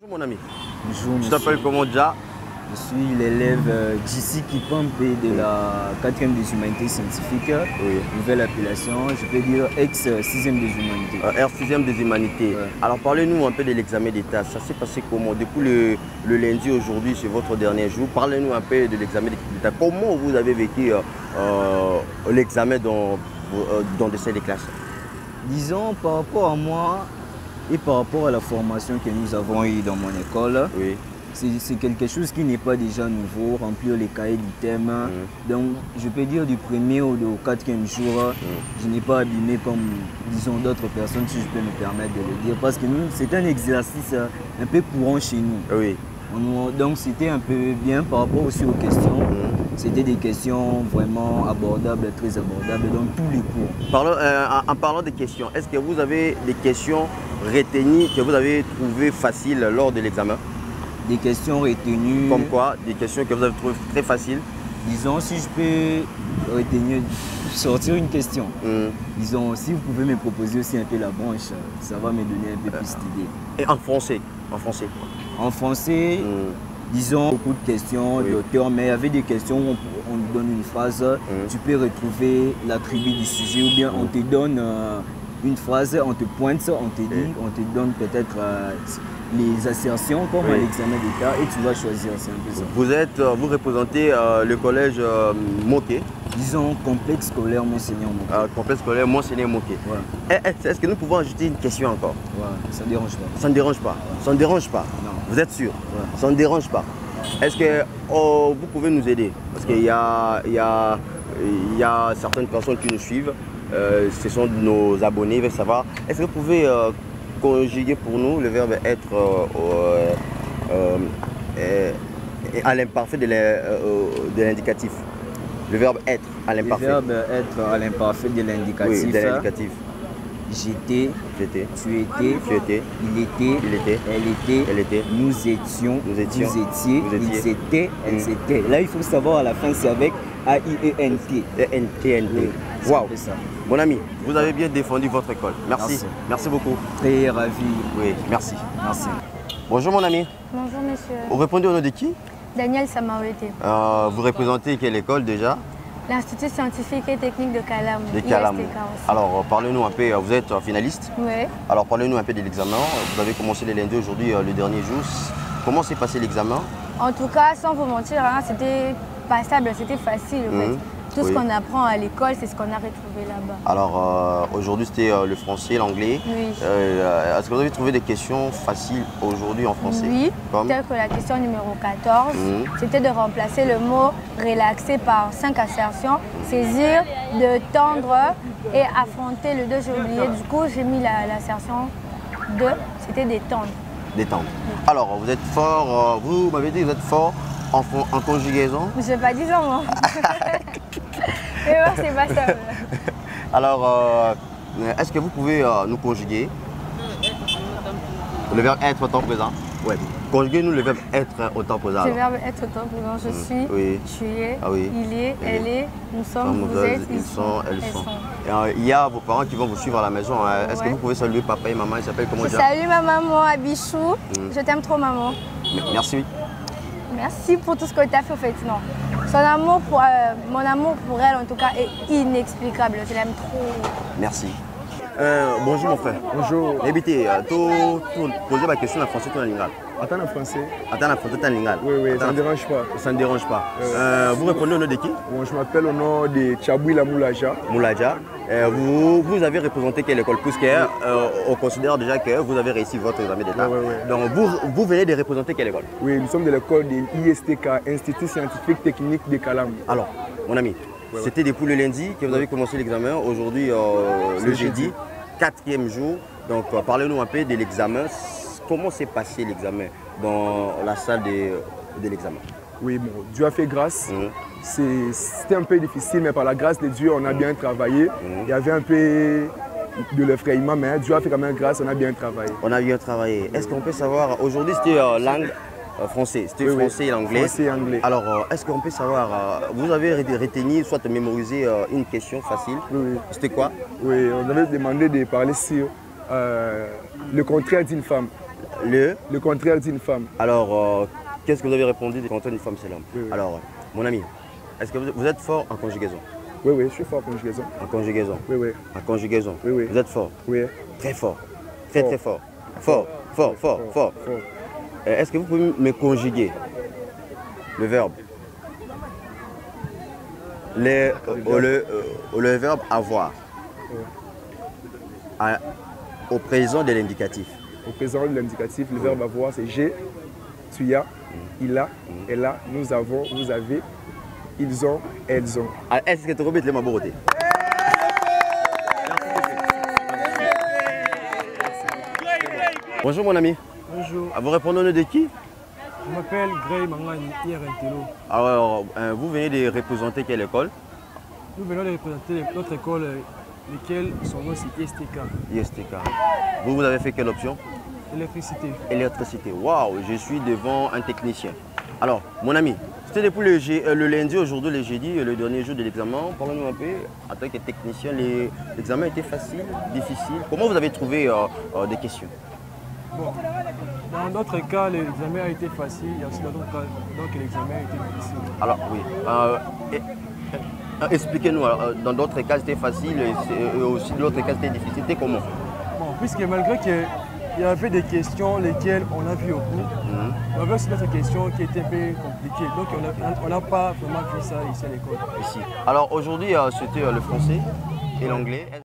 Mon ami, Bonjour, tu t'appelles comment déjà? Je suis l'élève Jissi Kipampe de la 4e des humanités scientifiques, nouvelle appellation, je peux dire ex-6e des humanités. R6e des humanités. Ouais. Alors parlez-nous un peu de l'examen d'État, ça s'est passé comment? Depuis le lundi aujourd'hui, c'est votre dernier jour, parlez-nous un peu de l'examen d'État. Comment vous avez vécu l'examen dans des salles de classe? Disons, par rapport à moi et par rapport à la formation que nous avons eue dans mon école, c'est quelque chose qui n'est pas déjà nouveau, remplir les cahiers du thème. Donc, je peux dire du premier au 4e jour, je n'ai pas abîmé comme, disons, d'autres personnes, si je peux me permettre de le dire, parce que c'est un exercice un peu courant chez nous. Donc, c'était un peu bien par rapport aussi aux questions. C'était des questions vraiment abordables, très abordables dans tous les cours. En parlant des questions, est-ce que vous avez des questions retenues que vous avez trouvées faciles lors de l'examen? Des questions retenues. Comme quoi? Des questions que vous avez trouvées très faciles? Disons, si je peux retenir, sortir une question. Disons, si vous pouvez me proposer aussi un peu la branche, ça va me donner un peu plus d'idées. Et en français? En français, disons, beaucoup de questions d'auteurs, mais avec des questions où on nous donne une phrase, tu peux retrouver l'attribut du sujet, ou bien on te donne une phrase, on te pointe, on te dit, on te donne peut-être les assertions comme à l'examen d'État et tu vas choisir, c'est un peu ça. Vous représentez le collège Moké. Disons complexe scolaire Monseigneur Moké. Complexe scolaire Monseigneur Moké. Est-ce que nous pouvons ajouter une question encore? Ça ne dérange pas. Ça ne dérange pas? Ça ne dérange pas? Non. Vous êtes sûr? Ça ne dérange pas? Est-ce que vous pouvez nous aider? Parce qu'il y a certaines personnes qui nous suivent. Ce sont nos abonnés, ils veulent savoir. Est-ce que vous pouvez conjuguer pour nous le verbe être à l'imparfait de l'indicatif? Le verbe être à l'imparfait. Le verbe être à l'imparfait de l'indicatif. J'étais, tu étais, il était, elle était, nous étions, vous étiez, ils étaient, elles étaient. Là, il faut savoir à la fin, c'est avec A-I-E-N-T. E-N-T-N-T. Waouh! Mon ami, vous avez bien défendu votre école. Merci. Merci beaucoup. Très ravi. Oui, merci. Merci. Bonjour mon ami. Bonjour monsieur. Vous répondez au nom de qui? Daniel Samaouete. Vous représentez quelle école déjà? L'Institut scientifique et technique de Kalam. De Kalam. Alors parlez-nous un peu, vous êtes finaliste? Oui. Alors parlez-nous un peu de l'examen. Vous avez commencé le lundi, aujourd'hui le dernier jour. Comment s'est passé l'examen? En tout cas, sans vous mentir, hein, c'était passable, c'était facile en fait. Tout ce qu'on apprend à l'école, c'est ce qu'on a retrouvé là-bas. Alors aujourd'hui c'était le français, l'anglais. Oui. Est-ce que vous avez trouvé des questions faciles aujourd'hui en français? Oui, telle que la question numéro 14, c'était de remplacer le mot relaxer par 5 assertions, saisir, de tendre et affronter le 2, j'ai oublié. Du coup, j'ai mis l'assertion 2, c'était détendre. Détendre. Alors vous êtes fort, vous m'avez dit que vous êtes fort en conjugaison? Je n'ai pas dit ça moi. Mais moi, c'est pas ça. Alors, est-ce que vous pouvez nous conjuguer le verbe être au temps présent? Oui. Conjuguez-nous le verbe être au temps présent. Le verbe être au temps présent, je suis, tu es, il est, elle est, nous sommes, vous êtes, ils sont, elles sont. Il y a vos parents qui vont vous suivre à la maison. Est-ce que vous pouvez saluer papa et maman? Ils s'appellent comment déjà? Salut ma maman, Abichou. Je t'aime trop maman. Merci. Merci pour tout ce que tu as fait, en fait. Non. Mon amour pour elle, en tout cas, est inexplicable. Je l'aime trop. Merci. Bonjour mon frère. Bonjour. Évitez, poser ma question en français, tout en lingal. Attends en français. Attends en français, tout en lingal. Oui, ça ne dérange pas. Ça ne dérange pas. Vous répondez au nom de qui? Bon, je m'appelle au nom de Tchabouila Moulaja. Moulaja. Vous avez représenté quelle école? Puisqu'on considère déjà que vous avez réussi votre examen d'État. Donc vous venez de représenter quelle école? Oui, nous sommes de l'école de l'ISTK, Institut scientifique technique de Kalam. Alors, mon ami, c'était depuis le lundi que vous avez commencé l'examen. Aujourd'hui, le jeudi, 4e jour. Donc parlez-nous un peu de l'examen. Comment s'est passé l'examen dans la salle de l'examen? Oui, bon, Dieu a fait grâce. C'était un peu difficile, mais par la grâce de Dieu, on a bien travaillé. Il y avait un peu de l'effrayement, mais Dieu a fait quand même grâce, on a bien travaillé. On a bien travaillé. Est-ce qu'on peut savoir, aujourd'hui c'était langue français, c'était français et anglais. Français et anglais. Alors, est-ce qu'on peut savoir, vous avez retenu, soit mémorisé une question facile? Oui. C'était quoi? Oui, on avait demandé de parler sur le contraire d'une femme. Le contraire d'une femme. Alors, qu'est-ce que vous avez répondu du contraire d'une femme, c'est l'homme? Oui, oui. Alors, mon ami, est-ce que vous êtes fort en conjugaison? Oui, oui, je suis fort en conjugaison. En conjugaison? Oui, oui. En conjugaison? Oui, oui. Vous êtes fort? Oui. Très fort. Très, très fort. Fort, fort, fort, fort. Est-ce que vous pouvez me conjuguer le verbe? Le verbe avoir. Au présent de l'indicatif. Au présent de l'indicatif, le verbe avoir, c'est j'ai, tu as, il a, elle a, nous avons, vous avez, ils ont, elles ont. Est-ce que tu remettes ma beauté? Bonjour mon ami. Bonjour. Vous répondez au nom de qui? Je m'appelle Gray Mangani, IRNTLO. Alors, vous venez de représenter quelle école? Nous venons de représenter notre école, laquelle son nom c'est ISTK. ISTK. Vous avez fait quelle option? Électricité. Électricité. Waouh, je suis devant un technicien. Alors, mon ami, c'était depuis le lundi, aujourd'hui le jeudi, le dernier jour de l'examen. Parlez-nous un peu, en tant que technicien, l'examen était facile, difficile. Comment vous avez trouvé des questions? Bon, dans d'autres cas, l'examen a été facile, il y a aussi d'autres cas, donc l'examen a été difficile. Alors, oui. Expliquez-nous, dans d'autres cas c'était facile et aussi dans d'autres cas c'était difficile. C'était comment? Bon, puisque malgré qu'il y avait des questions lesquelles on a vu au cours, il y avait aussi d'autres questions qui étaient un peu compliquées. Donc on n'a pas vraiment vu ça ici à l'école. Ici. Alors aujourd'hui c'était le français et l'anglais.